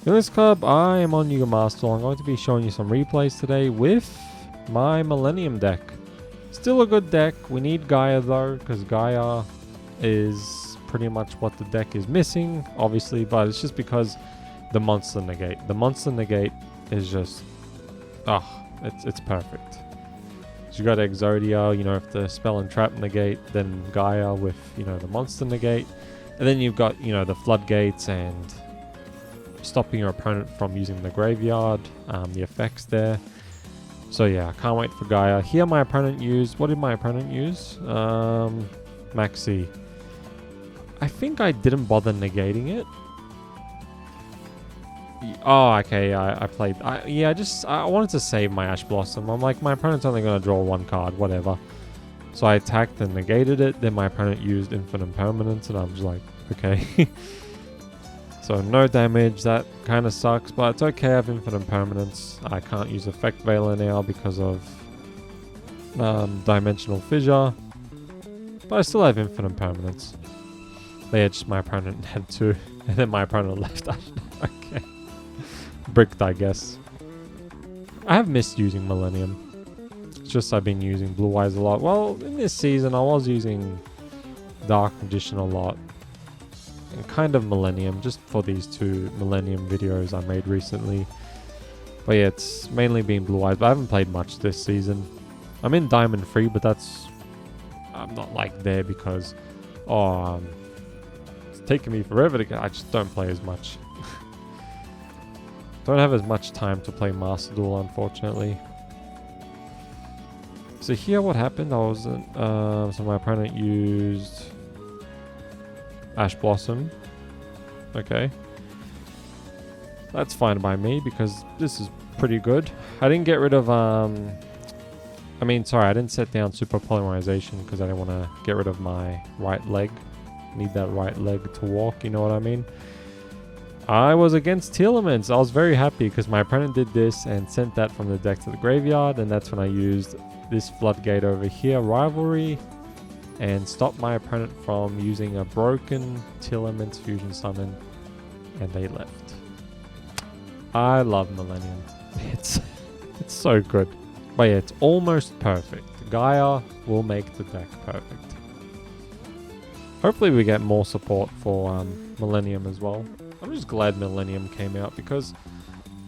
In this club, I am on Yuga Master. I'm going to be showing you some replays today with my Millennium deck. Still a good deck. We need Gaia though, because Gaia is pretty much what the deck is missing, obviously, but it's just because the monster negate. The monster negate is just, it's perfect. So you got Exodia, you know, if the spell and trap negate, then Gaia with, you know, the monster negate. And then you've got, you know, the floodgates and stopping your opponent from using the graveyard, the effects there. So yeah, I can't wait for Gaia. Here my opponent used, what did my opponent use? Maxi. I think I didn't bother negating it. Oh, okay, I played, I wanted to save my Ash Blossom. I'm like, my opponent's only going to draw one card, whatever. So I attacked and negated it, then my opponent used Infinite Permanence, and I'm just like, okay. So no damage, that kind of sucks, but it's okay, I have Infinite Permanence. I can't use Effect Veiler now because of Dimensional Fissure, but I still have Infinite Permanence. But yeah, just my opponent had two, and then my opponent left. Okay. Bricked, I guess. I have missed using Millennium. It's just I've been using Blue Eyes a lot. Well, in this season I was using Dark Magician a lot. And kind of Millennium, just for these two Millennium videos I made recently. But yeah, it's mainly been Blue Eyes, but I haven't played much this season. I'm in Diamond 3, but that's... I'm not like there because... it's taking me forever to get... I just don't play as much. Don't have as much time to play Master Duel, unfortunately. So here what happened, I wasn't... so my opponent used... Ash Blossom. Okay. That's fine by me because this is pretty good. I didn't get rid of... I didn't set down Super Polymerization because I didn't want to get rid of my right leg. Need that right leg to walk, you know what I mean? I was against Telements. I was very happy because my opponent did this and sent that from the deck to the graveyard, and that's when I used this floodgate over here, Rivalry, and stopped my opponent from using a broken Telements fusion summon, and they left. I love Millennium. It's so good. But yeah, it's almost perfect. Gaia will make the deck perfect. Hopefully we get more support for Millennium as well. I'm just glad Millennium came out because,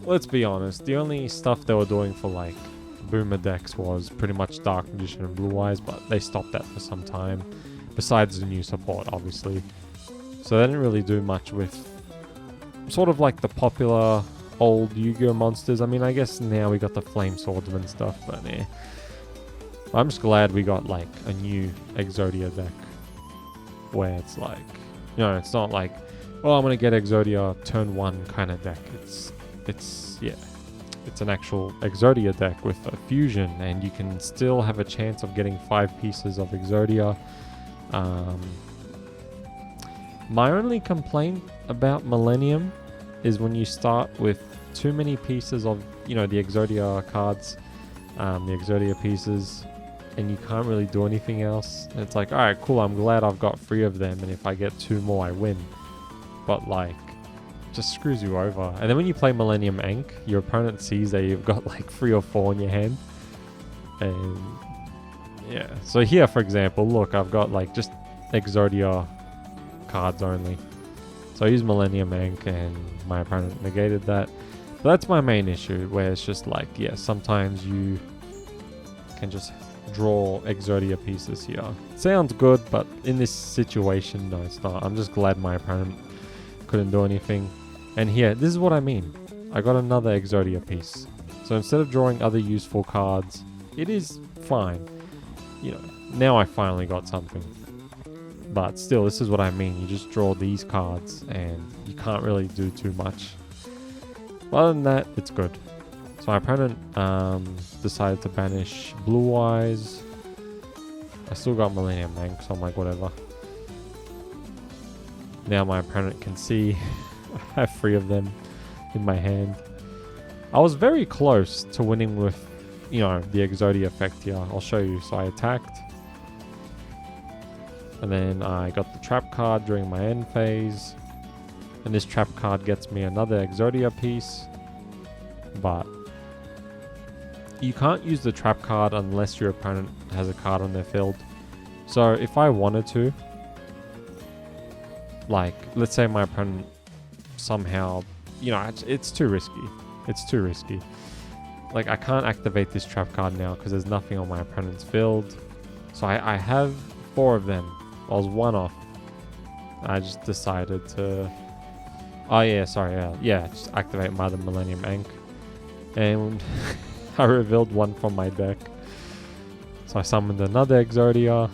let's be honest, the only stuff they were doing for like Boomer decks was pretty much Dark Magician and Blue Eyes, but they stopped that for some time, besides the new support obviously. So they didn't really do much with sort of like the popular old Yu-Gi-Oh monsters. I mean, I guess now we got the Flame Swordsman and stuff, but yeah. I'm just glad we got like a new Exodia deck where it's like, you know, it's not like, oh, I'm gonna get Exodia turn 1 kind of deck. It's an actual Exodia deck with a fusion, and you can still have a chance of getting 5 pieces of Exodia. My only complaint about Millennium is when you start with too many pieces of, you know, the Exodia cards, the Exodia pieces, and you can't really do anything else. And it's like, alright, cool, I'm glad I've got 3 of them, and if I get 2 more, I win. But like, just screws you over. And then when you play Millennium Ink, your opponent sees that you've got like 3 or 4 in your hand. And yeah, so here for example, look, I've got like just Exodia cards only. So I use Millennium Ink and my opponent negated that. But that's my main issue, where it's just like, yeah, sometimes you can just draw Exodia pieces here. Sounds good, but in this situation, no, it's not. I'm just glad my opponent couldn't do anything. And here, this is what I mean. I got another Exodia piece. So instead of drawing other useful cards, it is fine. You know, now I finally got something. But still, this is what I mean. You just draw these cards and you can't really do too much. But other than that, it's good. So my opponent decided to banish Blue Eyes. I still got Millennium Ink, so I'm like, whatever. Now my opponent can see I have 3 of them in my hand. I was very close to winning with, you know, the Exodia effect here. I'll show you. So I attacked. And then I got the trap card during my end phase. And this trap card gets me another Exodia piece. But you can't use the trap card unless your opponent has a card on their field. So if I wanted to, like, let's say my opponent somehow, you know, it's too risky. It's too risky. Like, I can't activate this trap card now because there's nothing on my opponent's field. So I have 4 of them. I was 1 off. I just decided to... Oh yeah, sorry, yeah, just activate my other Millennium Ankh. And I revealed 1 from my deck. So I summoned another Exodia.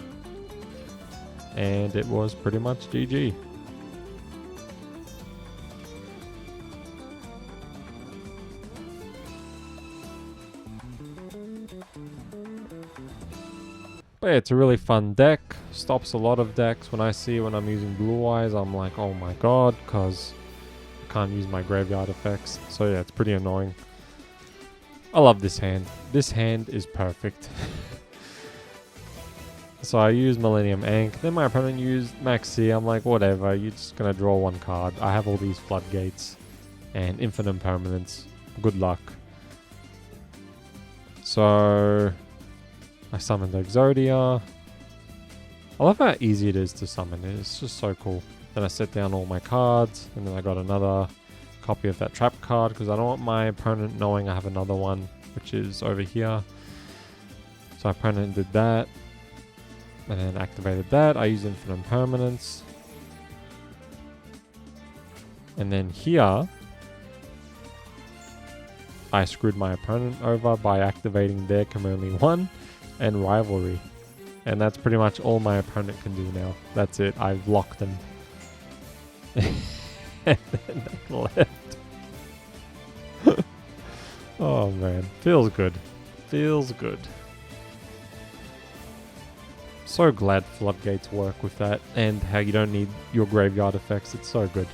And it was pretty much GG. But yeah, it's a really fun deck. Stops a lot of decks. When I'm using Blue Eyes, I'm like, oh my god, because I can't use my graveyard effects. So yeah, it's pretty annoying. I love this hand. This hand is perfect. So I use Millennium Ankh. Then my opponent used Maxi. I'm like, whatever, you're just going to draw 1 card. I have all these floodgates and infinite permanents. Good luck. So I summoned Exodia. I love how easy it is to summon. It's just so cool. Then I set down all my cards, and then I got another copy of that trap card because I don't want my opponent knowing I have another one, which is over here. So my opponent did that, and then activated that. I use infinite permanence. And then here, I screwed my opponent over by activating their Chameleon 1 and Rivalry. And that's pretty much all my opponent can do now. That's it. I've locked them. And then they left. Oh man. Feels good. Feels good. So glad floodgates work with that, and how you don't need your graveyard effects. It's so good.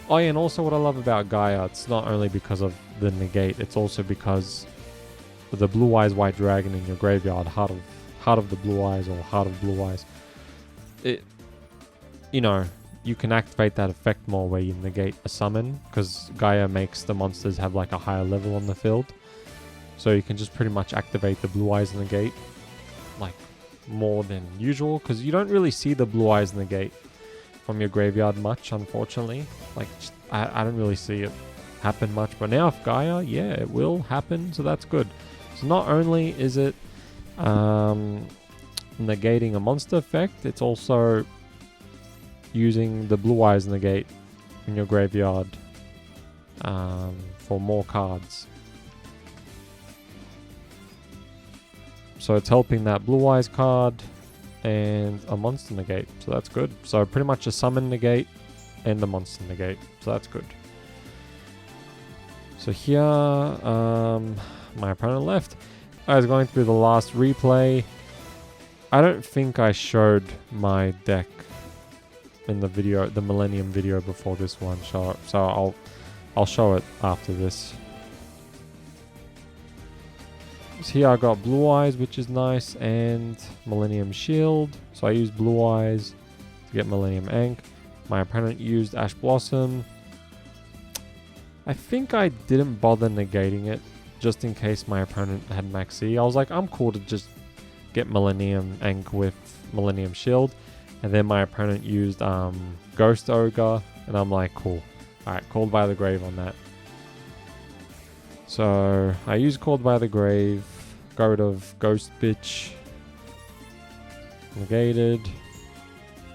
Oh yeah, and also what I love about Gaia, it's not only because of the negate, it's also because of the Blue Eyes White Dragon in your graveyard, Heart of the Blue Eyes or Heart of Blue Eyes. It, you know, you can activate that effect more where you negate a summon, because Gaia makes the monsters have like a higher level on the field. So you can just pretty much activate the Blue Eyes negate like more than usual, because you don't really see the Blue Eyes negate from your graveyard much, unfortunately. Like, I don't really see it happen much, but now with Gaia, yeah, it will happen, so that's good. So not only is it negating a monster effect, it's also using the Blue Eyes negate in your graveyard for more cards. So it's helping that Blue Eyes card and a monster negate, so that's good. So pretty much a summon negate and a monster negate, so that's good. So here, my opponent left. I was going through the last replay. I don't think I showed my deck in the video, the Millennium video before this one, so I'll show it after this. So here I got Blue Eyes, which is nice, and Millennium Shield. So I used Blue Eyes to get Millennium Ankh. My opponent used Ash Blossom. I think I didn't bother negating it, just in case my opponent had Maxi. I was like, I'm cool to just get Millennium Ankh with Millennium Shield. And then my opponent used Ghost Ogre, and I'm like, cool. Alright, Called by the Grave on that. So I use Called by the Grave, got rid of Ghost Bitch, negated.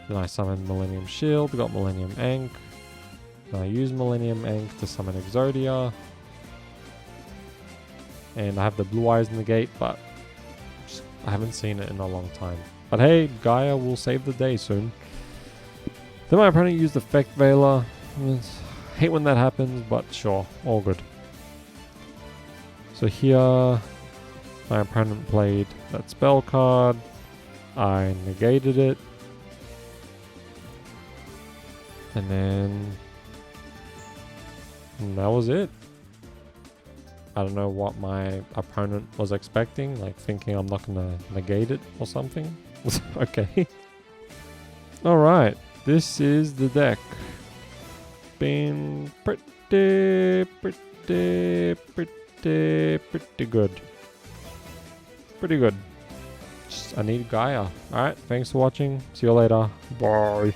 Then I summoned Millennium Shield, got Millennium Ankh. Then I used Millennium Ankh to summon Exodia. And I have the Blue Eyes negate, but I haven't seen it in a long time. But hey, Gaia will save the day soon. Then my opponent used Effect Veiler. Hate when that happens, but sure, all good. So here, my opponent played that spell card. I negated it. And that was it. I don't know what my opponent was expecting, like thinking I'm not gonna negate it or something. Okay. Alright, this is the deck. been pretty good. Pretty good. I need Gaia. Alright, thanks for watching. See you later. Bye.